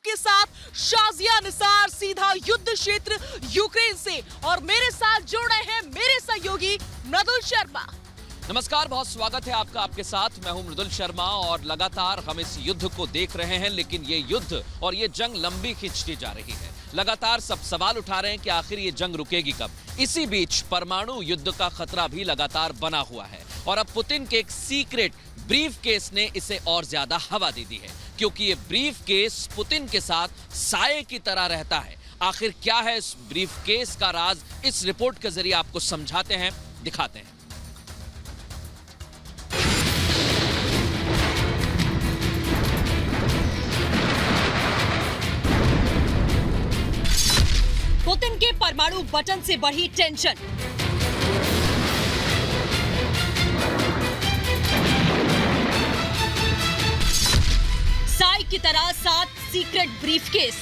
आपके साथ शाजिया निसार, सीधा युद्ध क्षेत्र यूक्रेन से, और मेरे साथ जुड़ रहे हैं मेरे सहयोगी मृदुल शर्मा। नमस्कार, बहुत स्वागत है आपका आपके साथ। मैं हूं मृदुल शर्मा और लगातार हम इस युद्ध को देख रहे हैं, लेकिन ये युद्ध और ये जंग लंबी खिंचती जा रही है। लगातार सब सवाल उठा रहे हैं कि आखिर ये जंग रुकेगी कब। इसी बीच परमाणु युद्ध का खतरा भी लगातार बना हुआ है और अब पुतिन के एक सीक्रेट ब्रीफ केस ने इसे और ज्यादा हवा दे दी है, क्योंकि ये ब्रीफ केस पुतिन के साथ साये की तरह रहता है। आखिर क्या है इस ब्रीफ केस का राज, इस रिपोर्ट के जरिए आपको समझाते हैं, दिखाते हैं। पुतिन के परमाणु बटन से बढ़ी टेंशन। साई की तरह 7 सीक्रेट ब्रीफकेस।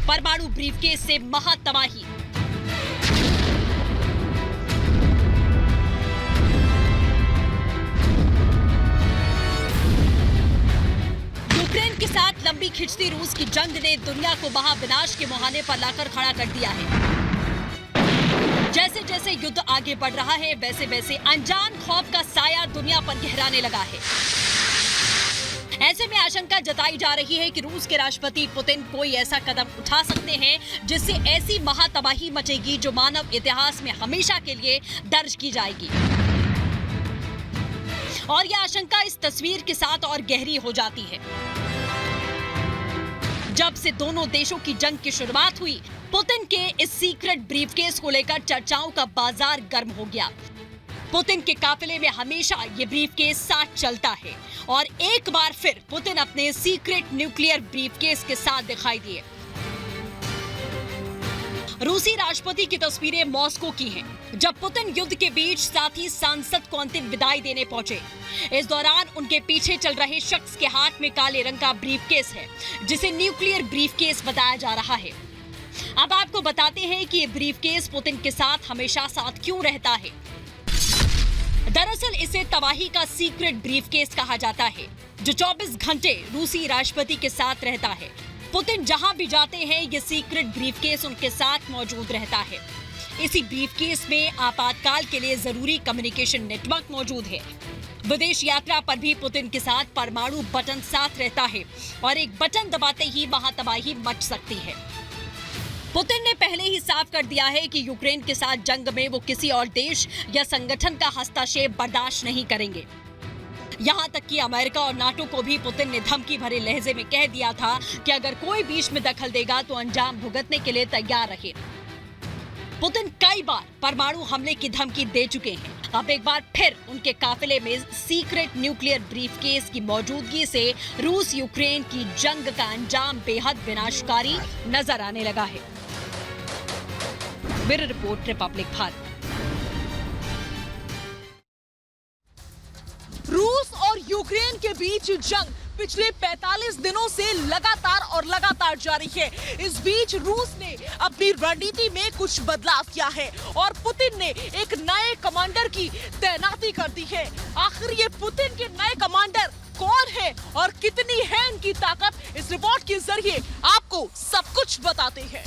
परमाणु ब्रीफकेस से महातबाही। यूक्रेन के साथ लंबी खिंचती रूस की जंग ने दुनिया को महाविनाश के मुहाने पर लाकर खड़ा कर दिया है। जैसे जैसे युद्ध आगे बढ़ रहा है, वैसे वैसे अनजान खौफ का साया दुनिया पर गहराने लगा है। ऐसे में आशंका जताई जा रही है कि रूस के राष्ट्रपति पुतिन कोई ऐसा कदम उठा सकते हैं जिससे ऐसी महातबाही मचेगी जो मानव इतिहास में हमेशा के लिए दर्ज की जाएगी। और यह आशंका इस तस्वीर के साथ और गहरी हो जाती है। जब से दोनों देशों की जंग की शुरुआत हुई, पुतिन के इस सीक्रेट ब्रीफकेस को लेकर चर्चाओं का बाजार गर्म हो गया। पुतिन के काफिले में हमेशा ये ब्रीफकेस साथ चलता है और एक बार फिर पुतिन अपने सीक्रेट न्यूक्लियर ब्रीफकेस के साथ दिखाई दिए। रूसी राष्ट्रपति की तस्वीरें मॉस्को की हैं, जब पुतिन युद्ध के बीच साथी सांसद को अंतिम विदाई देने पहुंचे। इस दौरान उनके पीछे चल रहे शख्स के हाथ में काले रंग का ब्रीफकेस है, जिसे न्यूक्लियर ब्रीफकेस बताया जा रहा है। अब आपको बताते हैं कि ये ब्रीफकेस पुतिन के साथ हमेशा साथ क्यों रहता है। दरअसल इसे तबाही का सीक्रेट ब्रीफकेस कहा जाता है, जो 24 घंटे रूसी राष्ट्रपति के साथ रहता है। पुतिन जहां भी जाते हैं, ये सीक्रेट ब्रीफकेस उनके साथ मौजूद रहता है। इसी ब्रीफकेस में आपातकाल के लिए जरूरी कम्युनिकेशन नेटवर्क मौजूद है। विदेश यात्रा पर भी पुतिन के साथ परमाणु बटन साथ रहता है और एक बटन दबाते ही महातबाही मच सकती है। पुतिन ने पहले ही साफ कर दिया है कि यूक्रेन के साथ जंग में वो किसी और देश या संगठन का हस्तक्षेप बर्दाश्त नहीं करेंगे। यहाँ तक कि अमेरिका और नाटो को भी पुतिन ने धमकी भरे लहजे में कह दिया था कि अगर कोई बीच में दखल देगा तो अंजाम भुगतने के लिए तैयार रहे। पुतिन कई बार परमाणु हमले की धमकी दे चुके हैं। अब एक बार फिर उनके काफिले में सीक्रेट न्यूक्लियर ब्रीफकेस की मौजूदगी से रूस यूक्रेन की जंग का अंजाम बेहद विनाशकारी नजर आने लगा है। Bureau report, republic Bharat. रूस और यूक्रेन के बीच जंग पिछले 45 दिनों से लगातार जारी है। इस बीच रूस ने अपनी रणनीति में कुछ बदलाव किया है और पुतिन ने एक नए कमांडर की तैनाती कर दी है। आखिर ये पुतिन के नए कमांडर कौन है और कितनी है इनकी ताकत, इस रिपोर्ट के जरिए आपको सब कुछ बताते हैं।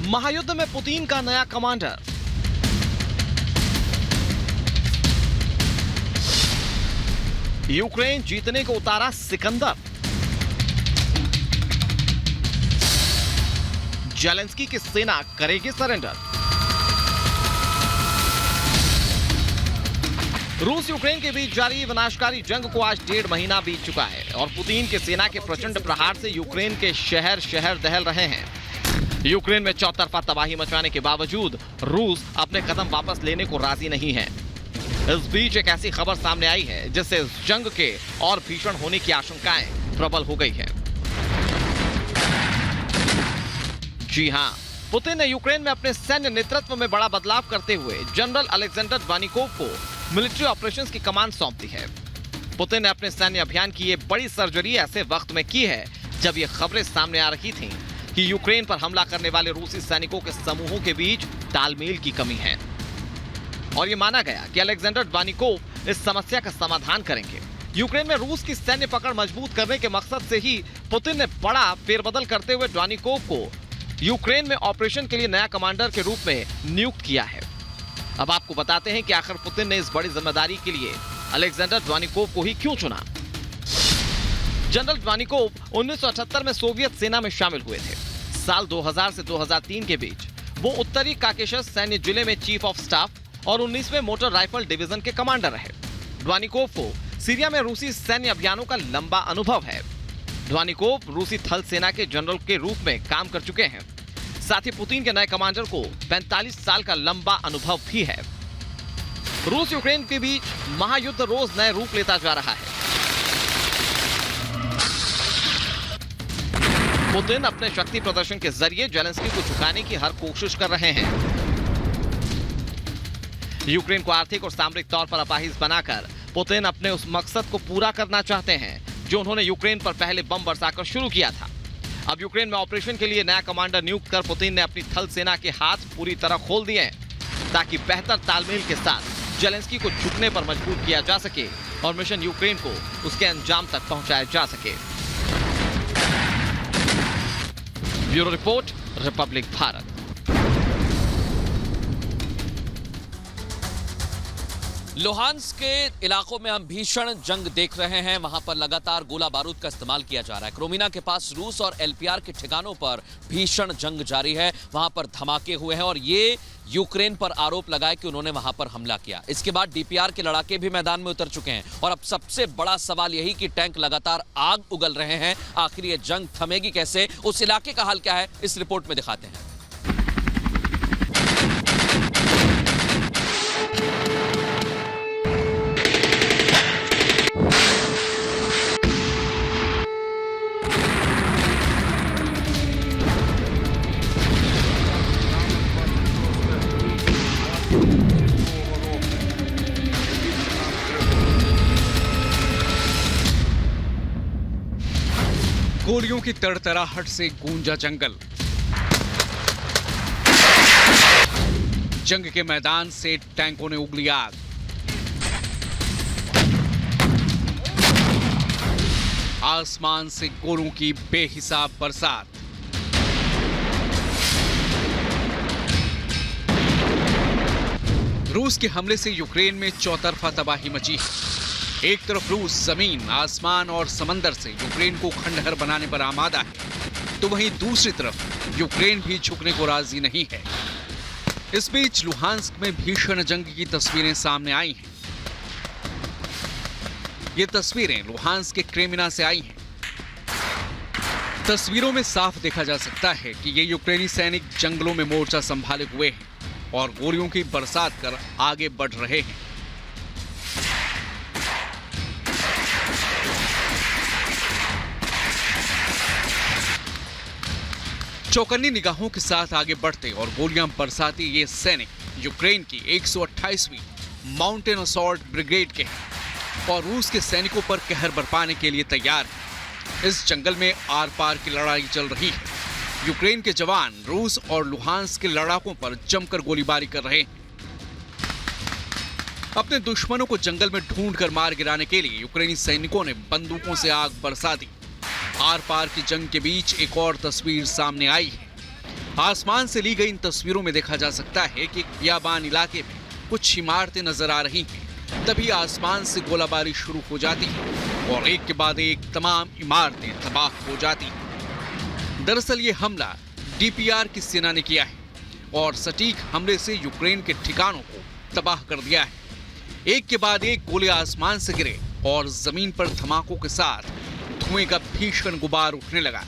महायुद्ध में पुतिन का नया कमांडर। यूक्रेन जीतने को उतारा सिकंदर। जेलेंस्की की सेना करेगी सरेंडर। रूस यूक्रेन के बीच जारी विनाशकारी जंग को आज 1.5 महीना बीत चुका है और पुतिन की सेना के प्रचंड प्रहार से यूक्रेन के शहर दहल रहे हैं। यूक्रेन में चौतरफा तबाही मचाने के बावजूद रूस अपने कदम वापस लेने को राजी नहीं है। इस बीच एक ऐसी खबर सामने आई है जिससे इस जंग के और भीषण होने की आशंकाएं प्रबल हो गई हैं। जी हां, पुतिन ने यूक्रेन में अपने सैन्य नेतृत्व में बड़ा बदलाव करते हुए जनरल अलेक्जेंडर वानिकोव को मिलिट्री ऑपरेशंस की कमान सौंप दी है। पुतिन ने अपने सैन्य अभियान की ये बड़ी सर्जरी ऐसे वक्त में की है जब ये खबरें सामने आ रही थीं कि यूक्रेन पर हमला करने वाले रूसी सैनिकों के समूहों के बीच तालमेल की कमी है। और ये माना गया कि अलेक्जेंडर ड्वानिकोव इस समस्या का समाधान करेंगे। यूक्रेन में रूस की सैन्य पकड़ मजबूत करने के मकसद से ही पुतिन ने बड़ा फेरबदल करते हुए ड्वानिकोव को यूक्रेन में ऑपरेशन के लिए नया कमांडर के रूप में नियुक्त किया है। अब आपको बताते हैं कि आखिर पुतिन ने इस बड़ी जिम्मेदारी के लिए अलेक्जेंडर ड्वानिकोव को ही क्यों चुना। जनरल ड्वानिकोव 1978 में सोवियत सेना में शामिल हुए थे। साल 2000 से 2003 के बीच वो उत्तरी काकेशस सैन्य जिले में चीफ ऑफ स्टाफ और 19वें मोटर राइफल डिवीजन के कमांडर रहे। ड्वानिकोव को सीरिया में रूसी सैन्य अभियानों का लंबा अनुभव है। ड्वानिकोव रूसी थल सेना के जनरल के रूप में काम कर चुके हैं। साथ ही पुतिन के नए कमांडर को 45 साल का लंबा अनुभव भी है। रूस यूक्रेन के बीच महायुद्ध रोज नए रूप लेता जा रहा है। पुतिन अपने शक्ति प्रदर्शन के जरिए जेलेंस्की को झुकाने की हर कोशिश कर रहे हैं। यूक्रेन को आर्थिक और सामरिक तौर पर अपाहिज बनाकर पुतिन अपने उस मकसद को पूरा करना चाहते हैं जो उन्होंने यूक्रेन पर पहले बम बरसाकर शुरू किया था। अब यूक्रेन में ऑपरेशन के लिए नया कमांडर नियुक्त कर पुतिन ने अपनी थल सेना के हाथ पूरी तरह खोल दिए हैं ताकि बेहतर तालमेल के साथ जेलेंस्की को झुकने पर मजबूर किया जा सके और मिशन यूक्रेन को उसके अंजाम तक पहुंचाया जा सके। Bureau report, republic Bharat. Luhansk के इलाकों में हम भीषण जंग देख रहे हैं। वहां पर लगातार गोला बारूद का इस्तेमाल किया जा रहा है। क्रोमिना के पास रूस और एलपीआर के ठिकानों पर भीषण जंग जारी है। वहां पर धमाके हुए हैं और ये यूक्रेन पर आरोप लगाए कि उन्होंने वहां पर हमला किया। इसके बाद डीपीआर के लड़ाके भी मैदान में उतर चुके हैं और अब सबसे बड़ा सवाल यही कि टैंक लगातार आग उगल रहे हैं। आखिर ये जंग थमेगी कैसे? उस इलाके का हाल क्या है, इस रिपोर्ट में दिखाते हैं। गोलियों की तड़तड़ाहट से गूंजा जंगल। जंग के मैदान से टैंकों ने उगली आग। आसमान से गोलों की बेहिसाब बरसात। रूस के हमले से यूक्रेन में चौतरफा तबाही मची है। एक तरफ रूस जमीन, आसमान और समंदर से यूक्रेन को खंडहर बनाने पर आमादा है, तो वहीं दूसरी तरफ यूक्रेन भी झुकने को राजी नहीं है। इस बीच लुहांस्क में भीषण जंग की तस्वीरें सामने आई हैं। ये तस्वीरें लुहांस्क के क्रेमिना से आई हैं। तस्वीरों में साफ देखा जा सकता है कि ये यूक्रेनी सैनिक जंगलों में मोर्चा संभाले हुए हैं और गोलियों की बरसात कर आगे बढ़ रहे हैं। चौकन्नी निगाहों के साथ आगे बढ़ते और गोलियां बरसाते ये सैनिक यूक्रेन की 128वीं माउंटेन असॉल्ट ब्रिगेड के हैं और रूस के सैनिकों पर कहर बरपाने के लिए तैयार हैं। इस जंगल में आर पार की लड़ाई चल रही है। यूक्रेन के जवान रूस और लुहांस्क के लड़ाकों पर जमकर गोलीबारी कर रहे हैं। अपने दुश्मनों को जंगल में ढूंढकर मार गिराने के लिए यूक्रेनी सैनिकों ने बंदूकों से आग बरसा दी। आर पार की जंग के बीच एक और तस्वीर सामने आई है। आसमान से ली गई इन तस्वीरों में देखा जा सकता है कि बियाबान इलाके में कुछ इमारतें नजर आ रही हैं। तभी आसमान से गोलाबारी शुरू हो जाती है और एक के बाद एक तमाम इमारतें तबाह हो जाती हैं। दरअसल ये हमला डीपीआर की सेना ने किया है और सटीक हमले से यूक्रेन के ठिकानों को तबाह कर दिया है। एक के बाद एक गोले आसमान से गिरे और जमीन पर धमाकों के साथ धुएं का भीषण गुबार उठने लगा।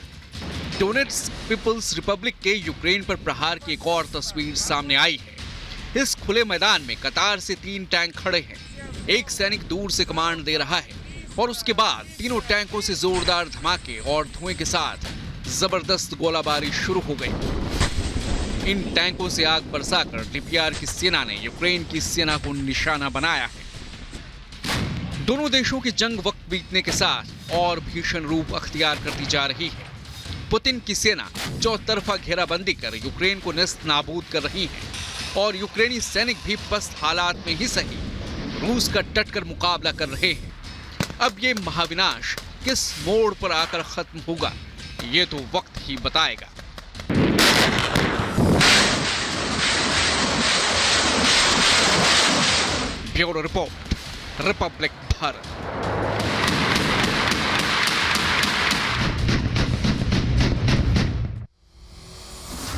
डोनेट्स्क पीपल्स रिपब्लिक के यूक्रेन पर प्रहार की एक और तस्वीर सामने आई है। इस खुले मैदान में कतार से 3 टैंक खड़े हैं। एक सैनिक दूर से कमांड दे रहा है और उसके बाद तीनों टैंकों से जोरदार धमाके और धुएं के साथ जबरदस्त गोलाबारी शुरू हो गई। इन टैंकों से आग बरसाकर डीपीआर की सेना ने यूक्रेन की सेना को निशाना बनाया है। दोनों देशों की जंग वक्त बीतने के साथ और भीषण रूप अख्तियार करती जा रही है। पुतिन की सेना चौतरफा घेराबंदी कर यूक्रेन को नेस्त नाबूद कर रही है और यूक्रेनी सैनिक भी पस्त हालात में ही सही रूस का डटकर मुकाबला कर रहे हैं। अब ये महाविनाश किस मोड़ पर आकर खत्म होगा, ये तो वक्त ही बताएगा। Bureau report, republic Bharat.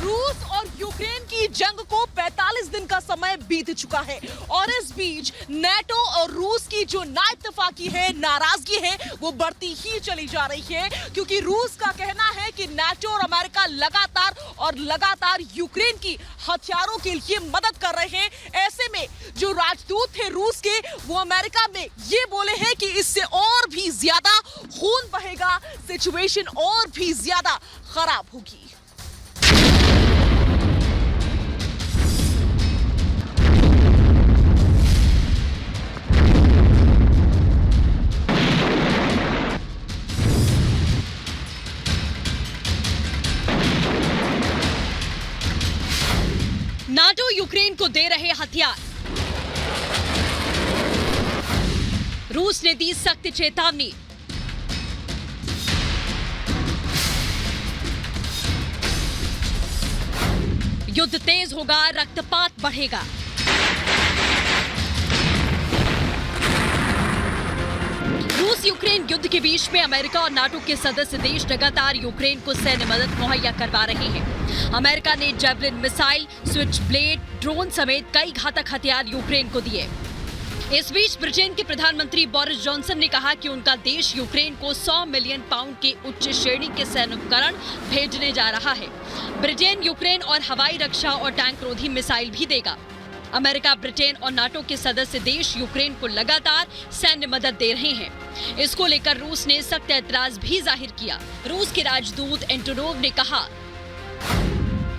रूस और यूक्रेन की जंग को 45 दिन का समय बीत चुका है और इस बीच नाटो और रूस की जो नाइतफाकी है, नाराजगी है, वो बढ़ती ही चली जा रही है, क्योंकि रूस का कहना है कि नाटो और अमेरिका लगातार यूक्रेन की हथियारों के लिए मदद कर रहे हैं। ऐसे में जो राजदूत थे रूस के, वो अमेरिका में ये बोले हैं कि इससे और भी ज्यादा खून बहेगा, सिचुएशन और भी ज्यादा खराब होगी। नाटो यूक्रेन को दे रहे हथियार। रूस ने दी सख्त चेतावनी। युद्ध तेज होगा, रक्तपात बढ़ेगा। रूस यूक्रेन युद्ध के बीच में अमेरिका और नाटो के सदस्य देश लगातार यूक्रेन को सैन्य मदद मुहैया करवा रहे हैं। अमेरिका ने javelin missile, switch blade, drone समेत कई घातक हथियार यूक्रेन को दिए। इस बीच ब्रिटेन के प्रधानमंत्री बोरिस जॉनसन ने कहा कि उनका देश यूक्रेन को 100 मिलियन पाउंड के उच्च श्रेणी के सैन्य उपकरण भेजने जा रहा है। ब्रिटेन यूक्रेन और हवाई रक्षा और टैंक रोधी मिसाइल भी देगा। अमेरिका, ब्रिटेन और नाटो के सदस्य देश यूक्रेन को लगातार सैन्य मदद दे रहे हैं। इसको लेकर रूस ने सख्त ऐतराज भी जाहिर किया। रूस के राजदूत एंटोनोव ने कहा,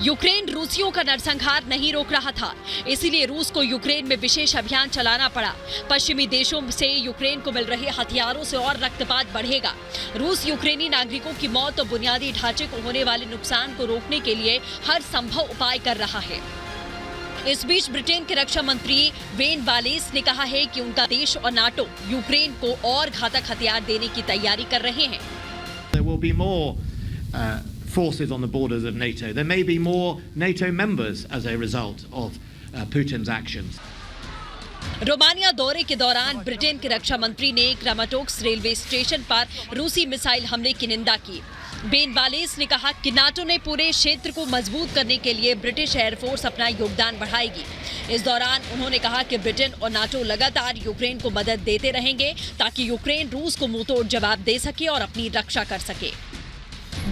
यूक्रेन रूसियों का नरसंहार नहीं रोक रहा था, इसीलिए रूस को यूक्रेन में विशेष अभियान चलाना पड़ा। पश्चिमी देशों से यूक्रेन को मिल रहे हथियारों से और रक्तपात बढ़ेगा। रूस यूक्रेनी नागरिकों की मौत और बुनियादी ढांचे को होने वाले नुकसान को रोकने के लिए हर संभव उपाय कर रहा है। इस बीच ब्रिटेन के रक्षा मंत्री वेन वालेस ने कहा है कि उनका देश और नाटो यूक्रेन को और घातक हथियार देने की तैयारी कर रहे हैं। There will be more forces on the borders of NATO. There may be more NATO members as a result of Putin's actions. Romania दौरे के दौरान ब्रिटेन के रक्षा मंत्री ने क्रामाटोर्स्क रेलवे स्टेशन पर रूसी मिसाइल हमले की निंदा की। बेन वालेस ने कहा कि नाटो ने पूरे क्षेत्र को मजबूत करने के लिए ब्रिटिश एयरफोर्स अपना योगदान बढ़ाएगी। इस दौरान उन्होंने कहा कि ब्रिटेन और नाटो लगातार यूक्रेन को मदद देते रहेंगे ताकि यूक्रेन रूस को मुंहतोड़ जवाब दे सके और अपनी रक्षा कर सके।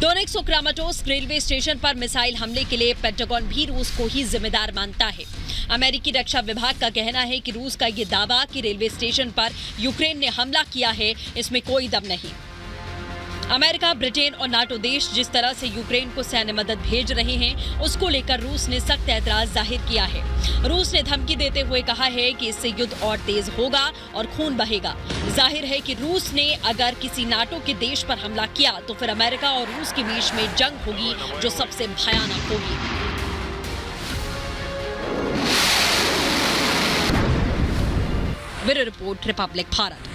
डोनेट्स्क और क्रामाटोर्स्क रेलवे स्टेशन पर मिसाइल हमले के लिए पेंटागन भी रूस को ही जिम्मेदार मानता है। अमेरिकी रक्षा विभाग का कहना है कि रूस का ये दावा कि रेलवे स्टेशन पर यूक्रेन ने हमला किया है, इसमें कोई दम नहीं। अमेरिका, ब्रिटेन और नाटो देश जिस तरह से यूक्रेन को सैन्य मदद भेज रहे हैं, उसको लेकर रूस ने सख्त ऐतराज जाहिर किया है। रूस ने धमकी देते हुए कहा है कि इससे युद्ध और तेज होगा और खून बहेगा। जाहिर है कि रूस ने अगर किसी नाटो के देश पर हमला किया तो फिर अमेरिका और रूस के बीच में जंग होगी जो सबसे भयानक होगी। Bureau report, republic Bharat.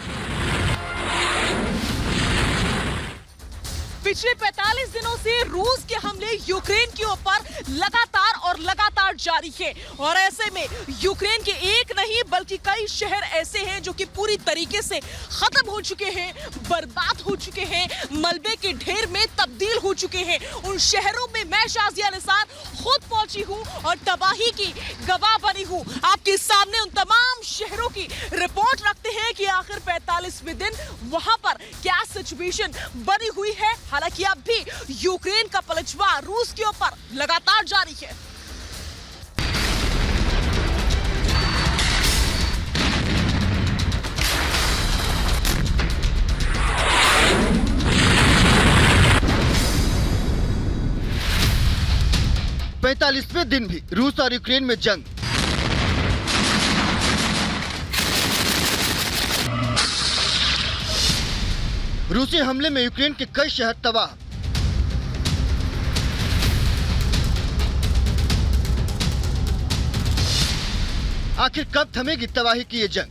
पिछले 45 दिनों से रूस के हमले यूक्रेन के ऊपर लगातार जारी है और ऐसे में यूक्रेन के एक नहीं बल्कि कई शहर ऐसे हैं जो कि पूरी तरीके से खत्म हो चुके हैं, बर्बाद हो चुके हैं, मलबे के ढेर में तब्दील हो चुके हैं। उन शहरों में मैं शाजिया निसार खुद पहुंची हूं और तबाही की गवाह बनी हूं। आपके सामने उन तमाम शहरों की रिपोर्ट रखते हैं कि आखिर 45वें दिन वहां पर क्या सिचुएशन बनी हुई है। हालांकि अब भी यूक्रेन का पलटवार रूस के ऊपर लगातार जारी है। पैंतालीसवें दिन भी रूस और यूक्रेन में जंग। रूसी हमले में यूक्रेन के कई शहर तबाह। आखिर कब थमेगी तबाही की ये जंग?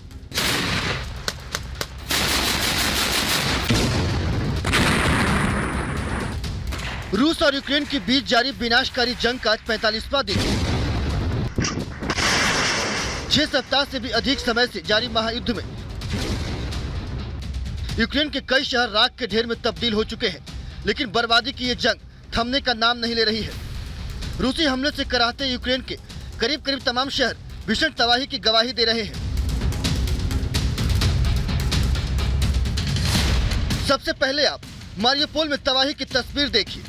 रूस और यूक्रेन के बीच जारी विनाशकारी जंग का आज 45वां दिन है। 6 सप्ताह से भी अधिक समय से जारी महायुद्ध में यूक्रेन के कई शहर राख के ढेर में तब्दील हो चुके हैं, लेकिन बर्बादी की ये जंग थमने का नाम नहीं ले रही है। रूसी हमले से कराहते यूक्रेन के करीब करीब तमाम शहर भीषण तबाही की गवाही दे रहे हैं। सबसे पहले आप मारियोपोल में तबाही की तस्वीर देखिए।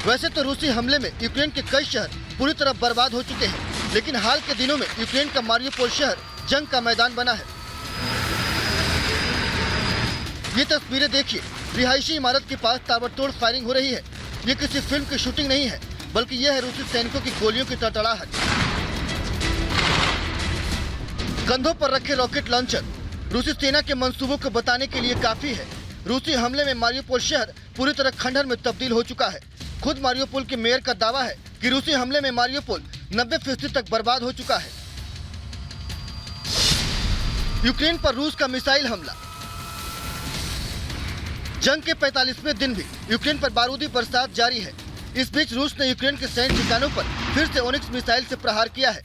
वैसे तो रूसी हमले में यूक्रेन के कई शहर पूरी तरह बर्बाद हो चुके हैं, लेकिन हाल के दिनों में यूक्रेन का मारियोपोल शहर जंग का मैदान बना है। ये तस्वीरें देखिए, रिहायशी इमारत के पास ताबड़तोड़ फायरिंग हो रही है। ये किसी फिल्म की शूटिंग नहीं है, बल्कि यह है रूसी सैनिकों की गोलियों की तड़तड़ाहट। कंधों पर रखे रॉकेट लॉन्चर रूसी सेना के मंसूबों को बताने के लिए काफी है। रूसी हमले में मारियोपोल शहर पूरी तरह खंडहर में तब्दील हो चुका है। खुद मारियोपोल के मेयर का दावा है कि रूसी हमले में मारियोपोल 90% तक बर्बाद हो चुका है। यूक्रेन पर रूस का मिसाइल हमला। जंग के 45वें दिन भी यूक्रेन पर बारूदी बरसात जारी है। इस बीच रूस ने यूक्रेन के सैन्य ठिकानों पर फिर से ओनिक्स मिसाइल से प्रहार किया है।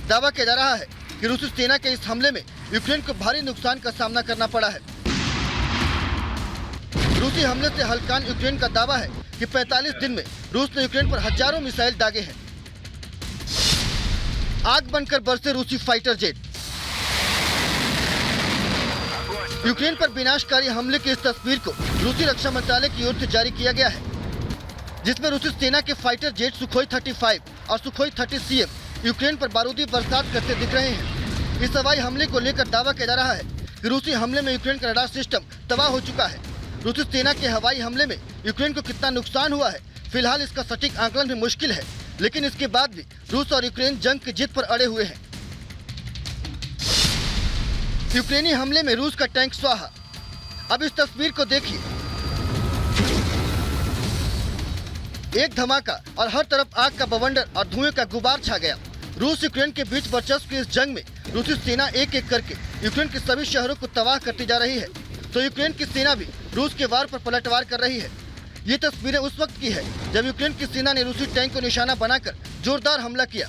दावा किया जा रहा है कि रूसी सेना के इस हमले में यूक्रेन को भारी नुकसान का सामना करना पड़ा है। रूसी हमले से हल्कान यूक्रेन का दावा है कि 45 दिन में रूस ने यूक्रेन पर हजारों मिसाइल दागे हैं। आग बनकर बरसे रूसी फाइटर जेट। यूक्रेन पर विनाशकारी हमले की इस तस्वीर को रूसी रक्षा मंत्रालय की ओर से जारी किया गया है, जिसमें रूसी सेना के फाइटर जेट सुखोई 35 और सुखोई 30 CM यूक्रेन पर बारूदी बरसात करते दिख रहे हैं। इस हवाई हमले को लेकर दावा किया जा रहा है कि रूसी हमले में यूक्रेन का रडार सिस्टम तबाह हो चुका है। रूसी सेना के हवाई हमले में यूक्रेन को कितना नुकसान हुआ है, फिलहाल इसका सटीक आकलन भी मुश्किल है, लेकिन इसके बाद भी रूस और यूक्रेन जंग की जीत पर अड़े हुए हैं। यूक्रेनी हमले में रूस का टैंक स्वाहा। अब इस तस्वीर को देखिए, एक धमाका और हर तरफ आग का बवंडर और धुएं का गुबार छा गया। रूस यूक्रेन के बीच वर्चस्व की इस जंग में रूसी सेना एक एक करके यूक्रेन के सभी शहरों को तबाह करती जा रही है, तो यूक्रेन की सेना भी रूस के वार पर पलटवार कर रही है। ये तस्वीरें उस वक्त की है जब यूक्रेन की सेना ने रूसी टैंक को निशाना बनाकर जोरदार हमला किया।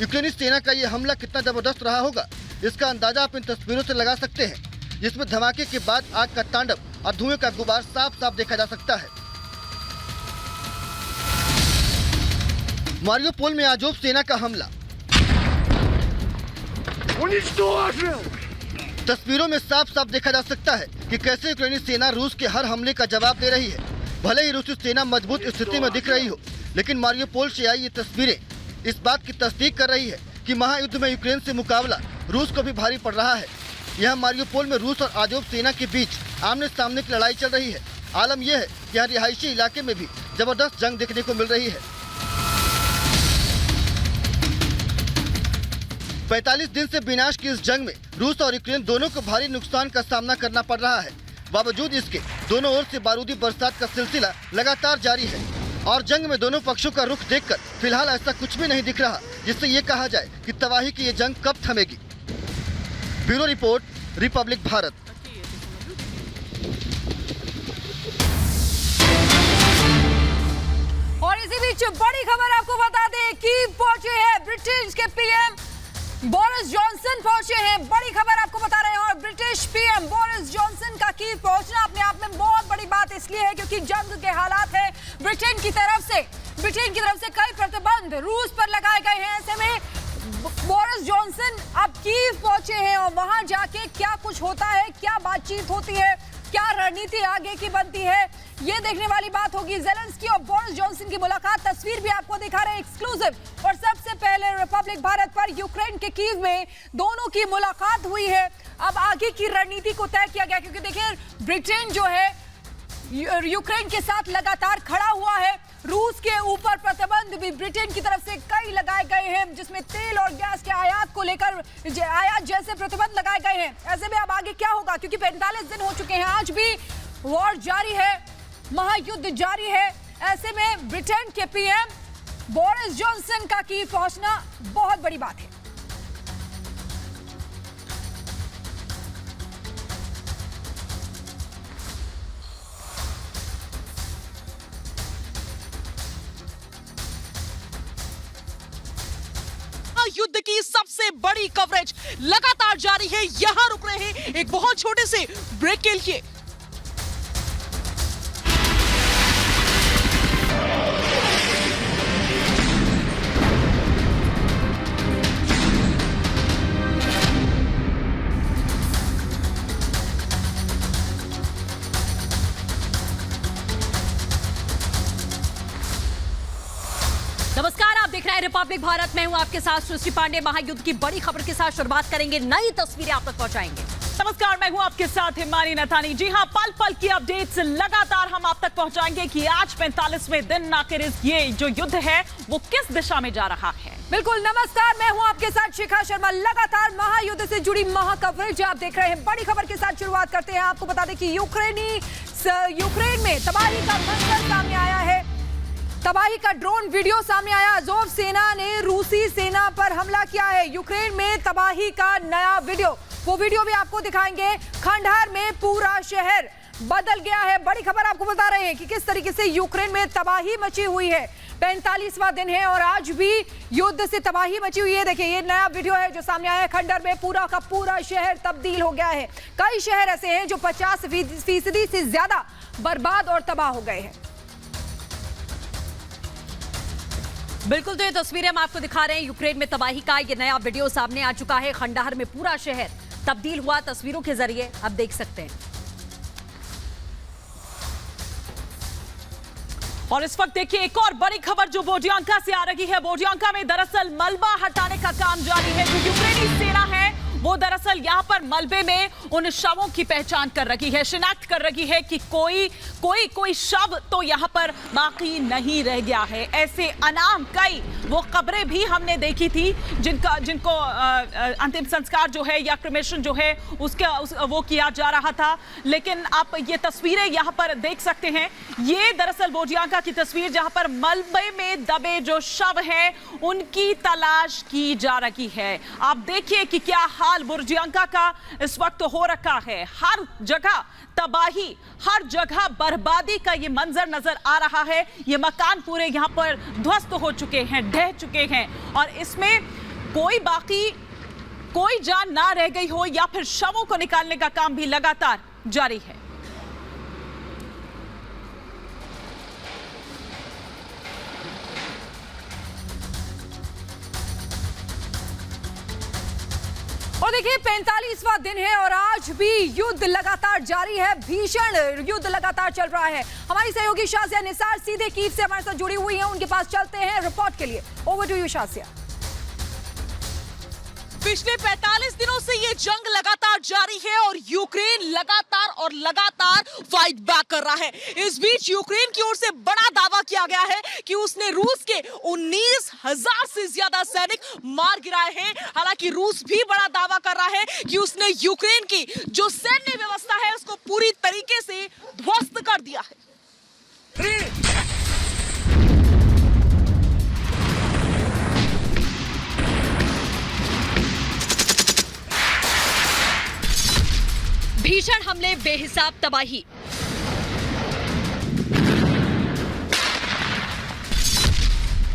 यूक्रेनी सेना का ये हमला कितना जबरदस्त रहा होगा, इसका अंदाजा आप इन तस्वीरों से लगा सकते हैं, जिसमें धमाके के बाद आग का तांडव और धुएं का गुबार साफ साफ देखा जा सकता है। मारियोपोल में आजोव सेना का हमला। तस्वीरों में साफ साफ देखा जा सकता है कि कैसे यूक्रेनी सेना रूस के हर हमले का जवाब दे रही है। भले ही रूसी सेना मजबूत स्थिति में दिख रही हो, लेकिन मारियोपोल से आई ये तस्वीरें इस बात की तस्दीक कर रही है कि महायुद्ध में यूक्रेन से मुकाबला रूस को भी भारी पड़ रहा है। यहाँ मारियोपोल में रूस और आजोव सेना के बीच आमने सामने की लड़ाई चल रही है। आलम यह है कि यहाँ रिहायशी इलाके में भी जबरदस्त जंग देखने को मिल रही है। 45 दिन से विनाश की इस जंग में रूस और यूक्रेन दोनों को भारी नुकसान का सामना करना पड़ रहा है। बावजूद इसके दोनों ओर से बारूदी बरसात का सिलसिला लगातार जारी है और जंग में दोनों पक्षों का रुख देखकर फिलहाल ऐसा कुछ भी नहीं दिख रहा जिससे ये कहा जाए कि तबाही की ये जंग कब थमेगी। Bureau report, republic Bharat. और इसी बीच बड़ी खबर आपको बता दें कि पहुंचे हैं ब्रिटेन के पीएम बोरिस जॉनसन पहुंचे हैं। बड़ी खबर आपको बता रहे हैं और ब्रिटिश पीएम बोरिस जॉनसन का कीव पहुंचना अपने आप में बहुत बड़ी बात इसलिए है क्योंकि जंग के हालात हैं। ब्रिटेन की तरफ से कई प्रतिबंध रूस पर लगाए गए हैं। ऐसे में बोरिस जॉनसन अब कीव पहुंचे हैं और वहां जाके क्या कुछ होता है, क्या बातचीत होती है, क्या रणनीति आगे की बनती है, ये देखने वाली बात होगी। ज़ेलेंस्की और बोरिस जॉनसन की मुलाकात, तस्वीर भी आपको दिखा रहे हैं एक्सक्लूसिव। और सबसे पहले रिपब्लिक भारत पर यूक्रेन के कीव में दोनों की मुलाकात हुई है। अब आगे की रणनीति को तय किया गया क्योंकि देखिए ब्रिटेन जो है यूक्रेन के साथ लगातार खड़ा हुआ है रूस के ऊपर प्रतिबंध भी ब्रिटेन की तरफ से कई लगाए गए हैं, जिसमें तेल और गैस के आयात को लेकर आयात जैसे प्रतिबंध लगाए गए हैं। ऐसे में अब आगे क्या होगा, क्योंकि 45 दिन हो चुके हैं, आज भी वॉर जारी है, महायुद्ध जारी है। ऐसे में ब्रिटेन के पीएम बोरिस जॉनसन का कीव पहुंचना बहुत बड़ी बात है। युद्ध की सबसे बड़ी कवरेज लगातार जारी है। यहां रुक रहे हैं एक बहुत छोटे से ब्रेक के लिए। नमस्कार, आप देख रहे हैं रिपब्लिक भारत। मैं हूं आपके साथ सृष्टि पांडे। महायुद्ध की बड़ी खबर के साथ शुरुआत करेंगे, नई तस्वीरें आप तक पहुंचाएंगे। नमस्कार, मैं हूं आपके साथ हिमानी नथानी। जी हां, पल पल की अपडेट्स लगातार हम आप तक पहुंचाएंगे कि आज 45वें दिन आखिर ये जो युद्ध है वो किस दिशा में जा रहा है। बिल्कुल, नमस्कार, मैं हूं आपके साथ शिखा शर्मा। लगातार महायुद्ध से जुड़ी महा कवरेज आप देख रहे हैं। बड़ी खबर के साथ शुरुआत करते हैं। आपको बता दें कि यूक्रेन में तबाही का मंजर सामने आया है। तबाही का ड्रोन वीडियो सामने आया। अज़ोव सेना ने रूसी सेना पर हमला किया है। यूक्रेन में तबाही का नया वीडियो, वो वीडियो भी आपको दिखाएंगे। खंडहर में पूरा शहर बदल गया है। बड़ी खबर आपको बता रहे हैं कि किस तरीके से यूक्रेन में तबाही मची हुई है। 45वां दिन है और आज भी युद्ध से तबाही मची हुई है। देखिए, ये नया वीडियो है जो सामने आया है। खंडहर में पूरा का पूरा शहर तब्दील हो गया है। कई शहर ऐसे हैं जो 50% से ज्यादा बर्बाद और तबाह हो गए हैं। बिल्कुल, तो ये तस्वीरें हम आपको दिखा रहे हैं। यूक्रेन में तबाही का ये नया वीडियो सामने आ चुका है। खंडहर में पूरा शहर तब्दील हुआ, तस्वीरों के जरिए आप देख सकते हैं। और इस वक्त देखिए एक और बड़ी खबर जो बोडियांका से आ रही है। बोडियांका में दरअसल मलबा हटाने का काम जारी है। जो यूक्रेनी सेना है वो दरअसल यहाँ पर मलबे में उन शवों की पहचान कर रही है, शिनाख्त कर रही है कि कोई शव तो यहाँ पर बाकी नहीं रह गया है। ऐसे अनाम कई वो कब्रें भी हमने देखी थी जिनको अंतिम संस्कार जो है या क्रिमेशन जो है वो किया जा रहा था। लेकिन आप ये तस्वीरें यहाँ पर देख सकते हैं। ये दरअसल बोडियांका की तस्वीर जहाँ पर मलबे में दबे जो शव हैं उनकी तलाश की जा रही है। आप देखिए कि क्या हाल बोडियांका का इस वक्त हो रखा है। हर जगह तबाही, हर जगह बर्बादी का ये मंजर नजर आ रहा है। ये मकान पूरे यहाँ पर ध्वस्त हो चुके हैं, ढह चुके हैं और इसमें कोई जान ना रह गई हो या फिर शवों को निकालने का काम भी लगातार जारी है। और देखिए 45वां दिन है और आज भी युद्ध लगातार जारी है। भीषण युद्ध लगातार चल रहा है। हमारी सहयोगी शासिया निसार सीधे कीव से हमारे साथ जुड़ी हुई हैं। उनके पास चलते हैं रिपोर्ट के लिए। Over to you Shazia. पिछले 45 दिनों से ये जंग लगातार जारी है और यूक्रेन लगातार फाइट बैक कर रहा है। इस बीच यूक्रेन की ओर से बड़ा दावा किया गया है कि उसने रूस के 19,000 से ज्यादा सैनिक मार गिराए हैं। हालांकि रूस भी बड़ा दावा कर रहा है कि उसने यूक्रेन की जो सैन्य व्यवस्था है उसको पूरी तरीके से ध्वस्त कर दिया है। भीषण हमले, बेहिसाब तबाही।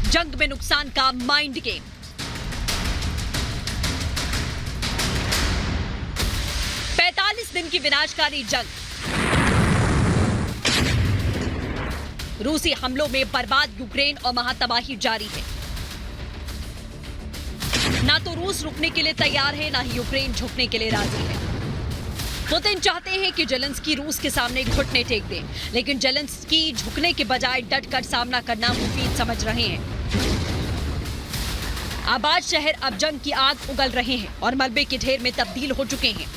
जंग में नुकसान का माइंड गेम। दिन की विनाशकारी जंग। रूसी हमलों में बर्बाद यूक्रेन और महातबाही जारी है। ना तो रूस रुकने के लिए तैयार है, ना ही यूक्रेन झुकने के लिए राजी है। पुतिन चाहते हैं कि जेलेंस्की रूस के सामने घुटने टेक दें, लेकिन जेलेंस्की झुकने के बजाय डटकर सामना करना मुफीद समझ रहे हैं। आबाद शहर अब जंग की आग उगल रहे हैं और मलबे के ढेर में तब्दील हो चुके हैं।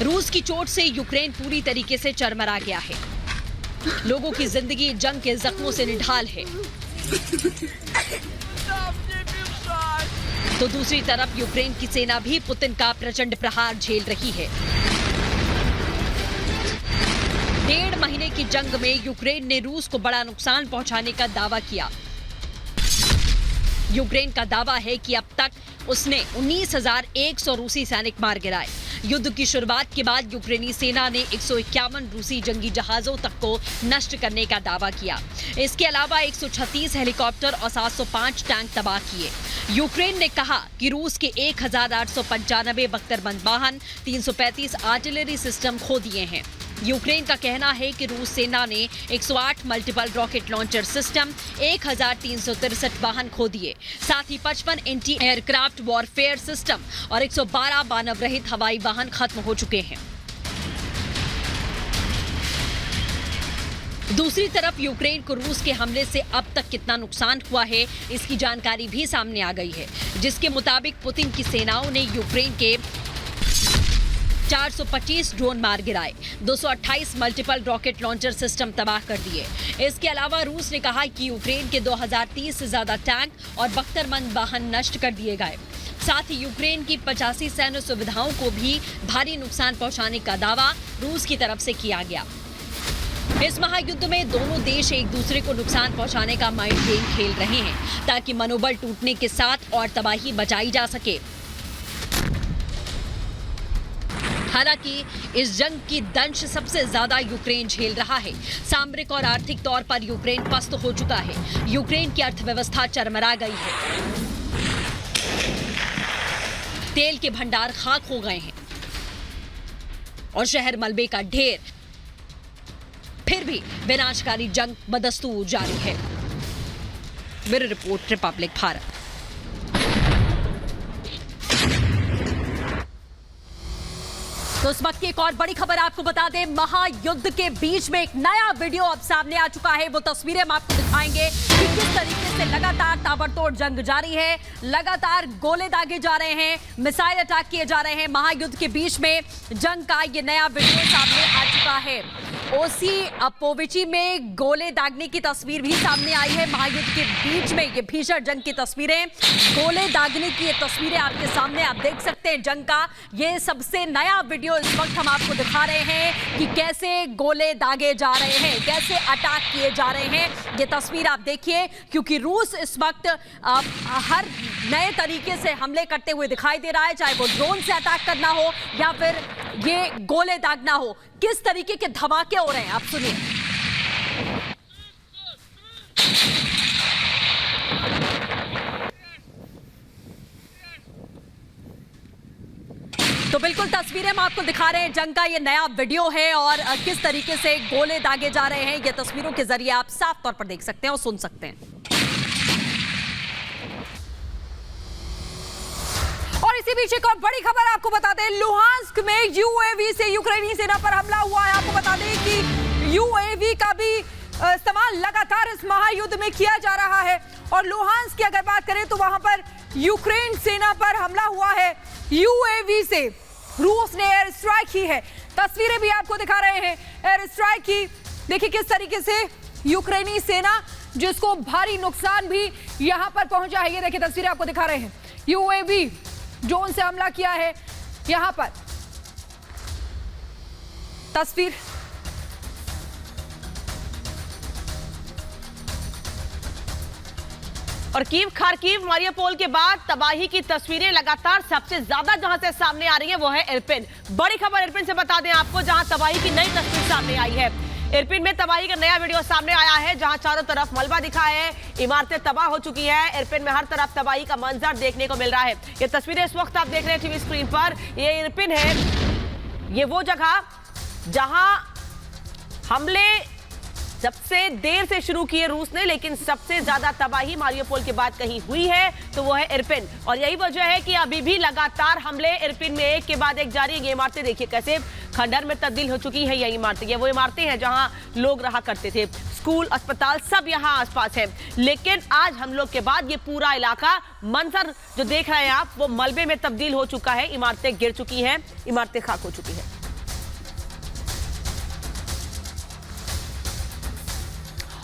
रूस की चोट से यूक्रेन पूरी तरीके से चरमरा गया है। लोगों की जिंदगी जंग के जख्मों से निढाल है। तो दूसरी तरफ यूक्रेन की सेना भी पुतिन का प्रचंड प्रहार झेल रही है। 1.5 महीने की जंग में यूक्रेन ने रूस को बड़ा नुकसान पहुंचाने का दावा किया। यूक्रेन का दावा है कि अब तक उसने 19,100 रूसी सैनिक मार गिराए। युद्ध की शुरुआत के बाद यूक्रेनी सेना ने 151 रूसी जंगी जहाजों तक को नष्ट करने का दावा किया। इसके अलावा 136 हेलीकॉप्टर और 705 टैंक तबाह किए। यूक्रेन ने कहा कि रूस के 1,895 बख्तरबंद वाहन, 335 आर्टिलरी सिस्टम खो दिए हैं। यूक्रेन का कहना है कि रूस सेना ने 108 मल्टीपल रॉकेट लॉन्चर सिस्टम, 1,363 वाहन खो दिए। साथ ही 55 एंटी एयरक्राफ्ट वॉरफेयर सिस्टम और 112 मानव रहित हवाई वाहन खत्म हो चुके हैं। दूसरी तरफ यूक्रेन को रूस के हमले से अब तक कितना नुकसान हुआ है, इसकी जानकारी भी सामने आ गई है, जिसके मुताबिक पुतिन की सेनाओं ने यूक्रेन के 425 ड्रोन मार गिराए, 228 मल्टीपल रॉकेट लॉन्चर सिस्टम तबाह कर दिए। इसके अलावा रूस ने कहा कि यूक्रेन के 2030 से ज्यादा टैंक और बख्तरबंद वाहन नष्ट कर दिए गए। साथ ही यूक्रेन की 85 सैन्य सुविधाओं को भी भारी नुकसान पहुंचाने का दावा रूस की तरफ से किया गया। इस महायुद्ध में दोनों देश एक दूसरे को नुकसान पहुंचाने का माइंड गेम खेल रहे हैं, ताकि मनोबल टूटने के साथ और तबाही बचाई जा सके। हालांकि इस जंग की दंश सबसे ज्यादा यूक्रेन झेल रहा है। सामरिक और आर्थिक तौर पर यूक्रेन पस्त हो चुका है। यूक्रेन की अर्थव्यवस्था चरमरा गई है। तेल के भंडार खाक हो गए हैं और शहर मलबे का ढेर। फिर भी विनाशकारी जंग बदस्तूर जारी है। Bureau report, republic Bharat. तो इस वक्त की एक और बड़ी खबर आपको बता दें, महायुद्ध के बीच में एक नया वीडियो अब सामने आ चुका है। वो तस्वीरें हम आपको दिखाएंगे कि किस तरीके से लगातार ताबड़तोड़ जंग जारी है, लगातार गोले दागे जा रहे हैं, मिसाइल अटैक किए जा रहे हैं। महायुद्ध के बीच में जंग का ये नया वीडियो सामने आ चुका है। ओसी अपोविची में गोले दागने की तस्वीर भी सामने आई है। महायुद्ध के बीच में ये भीषण जंग की तस्वीरें, गोले दागने की ये तस्वीरें आपके सामने आप देख सकते हैं। जंग का ये सबसे नया वीडियो इस वक्त हम आपको दिखा रहे हैं कि कैसे गोले दागे जा रहे हैं, कैसे अटैक किए जा रहे हैं। ये तस्वीर आप देखिए, क्योंकि रूस इस वक्त हर नए तरीके से हमले करते हुए दिखाई दे रहा है, चाहे वो ड्रोन से अटैक करना हो या फिर ये गोले दागना हो। किस तरीके के धमाके हो रहे हैं आप सुनिए। तो बिल्कुल तस्वीरें हम आपको दिखा रहे हैं, जंग का ये नया वीडियो है और किस तरीके से गोले दागे जा रहे हैं ये तस्वीरों के जरिए आप साफ तौर पर देख सकते हैं और सुन सकते हैं। और इसी बीच एक और बड़ी खबर आपको बता दें, लुहांस्क में यूएवी से यूक्रेनी सेना पर हमला हुआ है। आपको बता दें कि यूएवी का भी इस्तेमाल लगातार इस महायुद्ध में किया जा रहा है। और लुहांस्क की अगर बात करें तो वहां पर यूक्रेन सेना पर हमला हुआ है यूएवी से। रूस ने एयर स्ट्राइक की है, तस्वीरें भी आपको दिखा रहे हैं एयर स्ट्राइक की। देखिए किस तरीके से यूक्रेनी सेना, जिसको भारी नुकसान भी यहां पर पहुंचा है। ये देखिए तस्वीरें आपको दिखा रहे हैं, यूएवी ड्रोन से हमला किया है यहां पर। तस्वीर और कीव, खार्किव, मारियोपोल के बाद तबाही की तस्वीरें लगातार सबसे ज्यादा जहां से सामने आ रही है वो है इरपिन। बड़ी खबर इरपिन से बता दें आपको, जहां तबाही की नई तस्वीर सामने आई है। इरपिन में तबाही का नया वीडियो सामने आया है, जहां चारों तरफ मलबा दिखा है, इमारतें तबाह हो चुकी है। इरपिन में हर तरफ तबाही का मंजर देखने को मिल रहा है। ये तस्वीरें इस वक्त आप देख रहे हैं टीवी स्क्रीन पर, ये इरपिन है। ये वो जगह जहां हमले सबसे देर से शुरू किए रूस ने, लेकिन सबसे ज्यादा तबाही मारियोपोल के बाद कहीं हुई है तो वो है इरपिन। और यही वजह है कि अभी भी लगातार हमले इरपिन में एक के बाद एक जारी है। ये इमारतें देखिए कैसे खंडर में तब्दील हो चुकी है। ये इमारतें, ये वो इमारतें हैं जहां लोग रहा करते थे, स्कूल, अस्पताल सब यहां आसपास है। लेकिन आज हम लोग के बाद ये पूरा इलाका, मंजर जो देख रहे हैं आप, वो मलबे में तब्दील हो चुका है। इमारतें गिर चुकी हैं, इमारतें खाक हो चुकी हैं।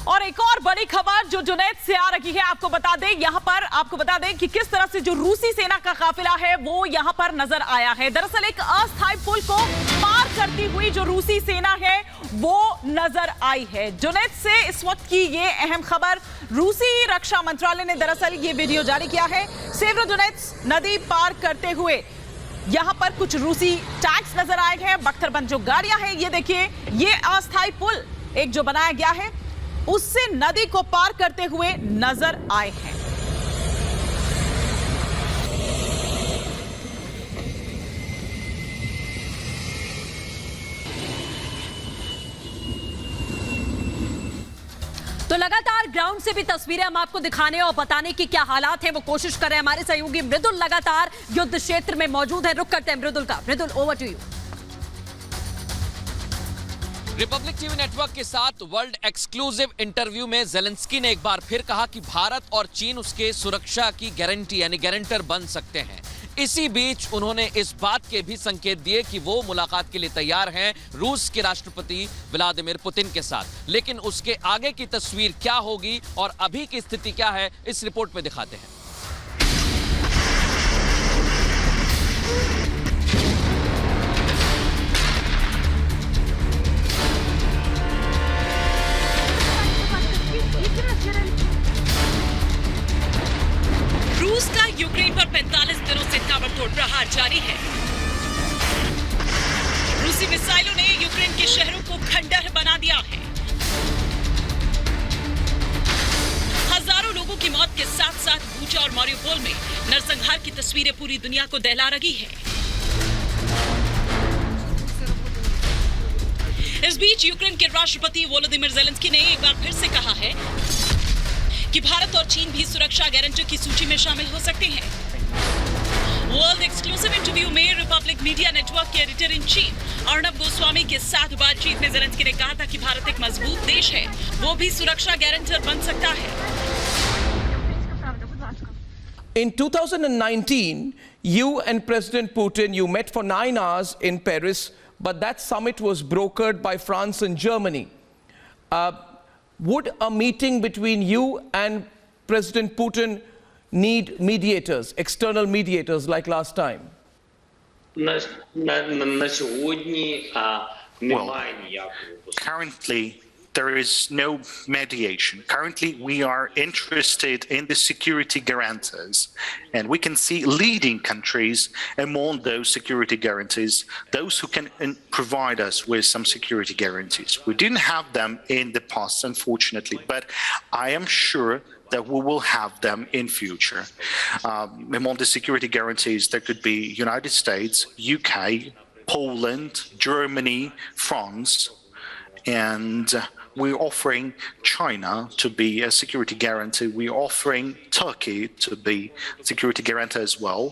और एक और बड़ी खबर जो जुनैद से आ रही है, आपको बता दें यहां पर, आपको बता दें कि किस तरह से जो रूसी सेना का काफिला है वो यहां पर नजर आया है। दरअसल एक अस्थायी पुल को पार करती हुई जो रूसी सेना है वो नजर आई है। जुनैद से इस वक्त की ये अहम खबर, रूसी रक्षा मंत्रालय ने दरअसल ये वीडियो जारी किया है। सेवरोडोनेत्स नदी पार करते हुए यहां पर कुछ रूसी टैंक्स नजर आए हैं, बख्तरबंद जो गाड़ियां हैं, ये देखिए, ये अस्थायी पुल एक जो बनाया गया है उससे नदी को पार करते हुए नजर आए हैं। तो लगातार ग्राउंड से भी तस्वीरें हम आपको दिखाने और बताने की क्या हालात है वो कोशिश कर रहे हैं। हमारे सहयोगी मृदुल लगातार युद्ध क्षेत्र में मौजूद है। रुक करते हैं मृदुल का। Mridul, over to you. Republic TV network के साथ वर्ल्ड एक्सक्लूसिव इंटरव्यू में जेलेंस्की ने एक बार फिर कहा कि भारत और चीन उसके सुरक्षा की गारंटी यानी गारंटर बन सकते हैं। इसी बीच उन्होंने इस बात के भी संकेत दिए कि वो मुलाकात के लिए तैयार हैं रूस के राष्ट्रपति व्लादिमीर पुतिन के साथ। लेकिन उसके आगे की तस्वीर क्या होगी और अभी की स्थिति क्या है, इस रिपोर्ट में दिखाते हैं। रूस का यूक्रेन पर 45 दिनों से ताबड़तोड़ प्रहार जारी है। रूसी मिसाइलों ने यूक्रेन के शहरों को खंडहर बना दिया है। हजारों लोगों की मौत के साथ साथ बूचा और मारिउपोल में नरसंहार की तस्वीरें पूरी दुनिया को दहला रही है। इस बीच यूक्रेन के राष्ट्रपति वोलोदिमीर ज़ेलेंस्की ने एक बार फिर से कहा है कि भारत और चीन भी सुरक्षा गारंटर की सूची में शामिल हो सकते हैं। वर्ल्ड एक्सक्लूसिव इंटरव्यू में रिपब्लिक मीडिया नेटवर्क के editor in chief Arnab Goswami के साथ बातचीत में ज़ेलेंस्की ने कहा था कि भारत एक मजबूत देश है, वो भी सुरक्षा गारंटर बन सकता है। In 2019, you and President Putin, you met for 9 hours in Paris, but that summit was brokered by France and Germany. Would a meeting between you and President Putin need mediators, external mediators like last time? Currently, there is no mediation. Currently, we are interested in the security guarantors, and we can see leading countries among those security guarantees, those who can provide us with some security guarantees. We didn't have them in the past, unfortunately, but I am sure that we will have them in future. Among the security guarantees, there could be United States, UK, Poland, Germany, France, and we're offering China to be a security guarantee. We're offering Turkey to be security guarantor as well.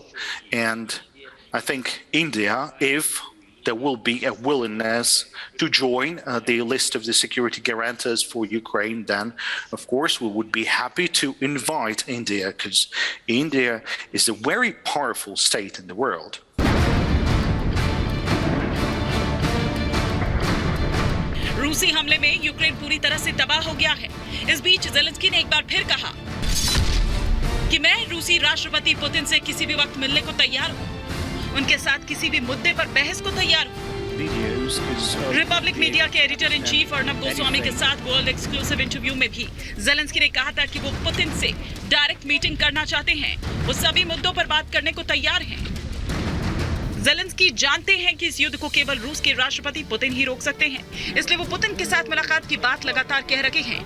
And I think India, if there will be a willingness to join the list of the security guarantors for Ukraine, then of course we would be happy to invite India, because India is a very powerful state in the world. रूसी हमले में Ukraine पूरी तरह से तबाह हो गया है। इस बीच ज़ेलेंस्की ने एक बार फिर कहा कि मैं रूसी राष्ट्रपति पुतिन से किसी भी वक्त मिलने को तैयार हूं, उनके साथ किसी भी मुद्दे पर बहस को तैयार हूं। रिपब्लिक मीडिया के editor in chief Arnab Goswami के साथ वर्ल्ड एक्सक्लूसिव इंटरव्यू में भी ज़ेलेंस्की ने कहा था कि वो पुतिन से डायरेक्ट मीटिंग करना चाहते हैं, वो सभी मुद्दों पर बात करने को तैयार हैं। ज़ेलेंस्की जानते हैं कि इस युद्ध को केवल रूस के राष्ट्रपति पुतिन ही रोक सकते हैं, इसलिए वो पुतिन के साथ मुलाकात की बात लगातार कह रहे हैं।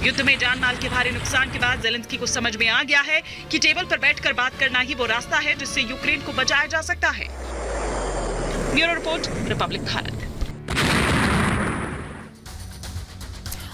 युद्ध में जान माल के भारी नुकसान के बाद ज़ेलेंस्की को समझ में आ गया है कि टेबल पर बैठकर बात करना ही वो रास्ता है जिससे यूक्रेन को बचाया जा सकता है। Bureau report, republic Bharat.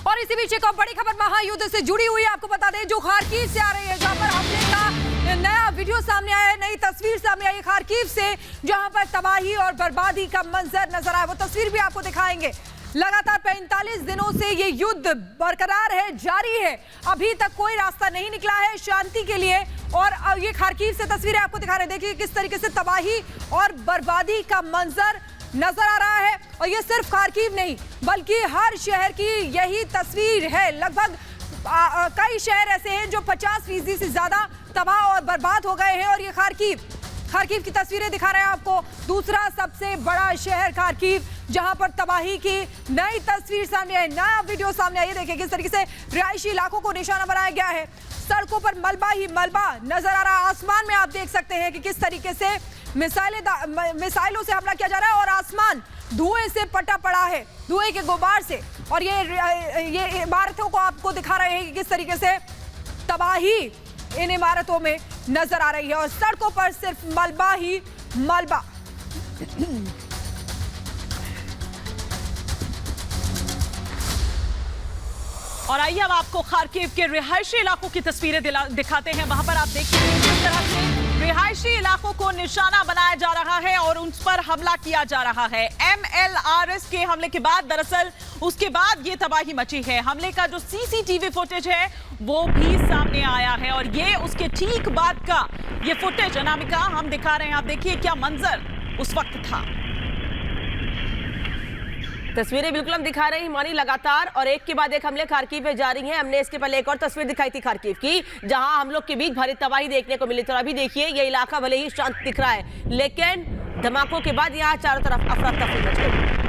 और इसी बीच एक और बड़ी खबर महायुद्ध से जुड़ी हुई है, आपको बता दें, जो खार्किव से आ रही है, जहां पर हमले का नया वीडियो सामने आया है, नई तस्वीर सामने आई है खार्किव से, जहां पर तबाही और बर्बादी का मंजर नजर आया। वो तस्वीर भी आपको दिखाएंगे। लगातार 45 दिनों से ये युद्ध बरकरार है, जारी है, अभी तक कोई रास्ता नहीं निकला है शांति के लिए। और ये खार्किव से तस्वीरें आपको दिखा रहे हैं, देखिए किस तरीके से तबाही और बर्बादी का मंजर नजर आ रहा है। और ये सिर्फ खार्किव नहीं बल्कि हर शहर की यही तस्वीर है। लगभग कई शहर ऐसे हैं जो 50% से ज्यादा तबाह और बर्बाद हो गए हैं और ये खार्किव की तस्वीरें दिखा रहे हैं आपको। दूसरा सबसे बड़ा शहर खार्किव, जहां पर तबाही की नई तस्वीर सामने आई, नया वीडियो सामने आई। देखिए किस तरीके से रिहायशी इलाकों को निशाना बनाया गया है। सड़कों पर मलबा ही मलबा नजर आ रहा है। आसमान में आप देख सकते हैं कि किस तरीके से मिसाइलों से हमला किया जा रहा है और आसमान धुएं से पटा पड़ा है, धुएं के गुबार से। और ये इमारतों को आपको दिखा रहे हैं कि किस तरीके से तबाही इन इमारतों में नजर आ रही है और सड़कों पर सिर्फ मलबा ही मलबा। और आइए अब आपको खार्किव के रिहायशी इलाकों की तस्वीरें दिखाते हैं। वहां पर आप देखिए किस तरह से रिहायशी इलाकों को निशाना बनाया जा रहा है और उन पर हमला किया जा रहा है। MLRS के हमले के बाद दरअसल उसके बाद ये तबाही मची है। हमले का जो CCTV फुटेज है वो भी सामने आया है और ये उसके ठीक बाद का ये फुटेज अनामिका हम दिखा रहे हैं। आप देखिए क्या मंजर उस वक्त था। तस्वीरें बिल्कुल हम दिखा रहे हैं हिमानी, लगातार और एक के बाद एक हमले खार्किव में जारी हैं। हमने इसके पहले एक और तस्वीर दिखाई थी खार्किव की, जहां हम लोग के बीच भारी तबाही देखने को मिली। तो अभी देखिए ये इलाका भले ही शांत दिख रहा है लेकिन धमाकों के बाद यहाँ चारों तरफ अफरा तफरी मच गई।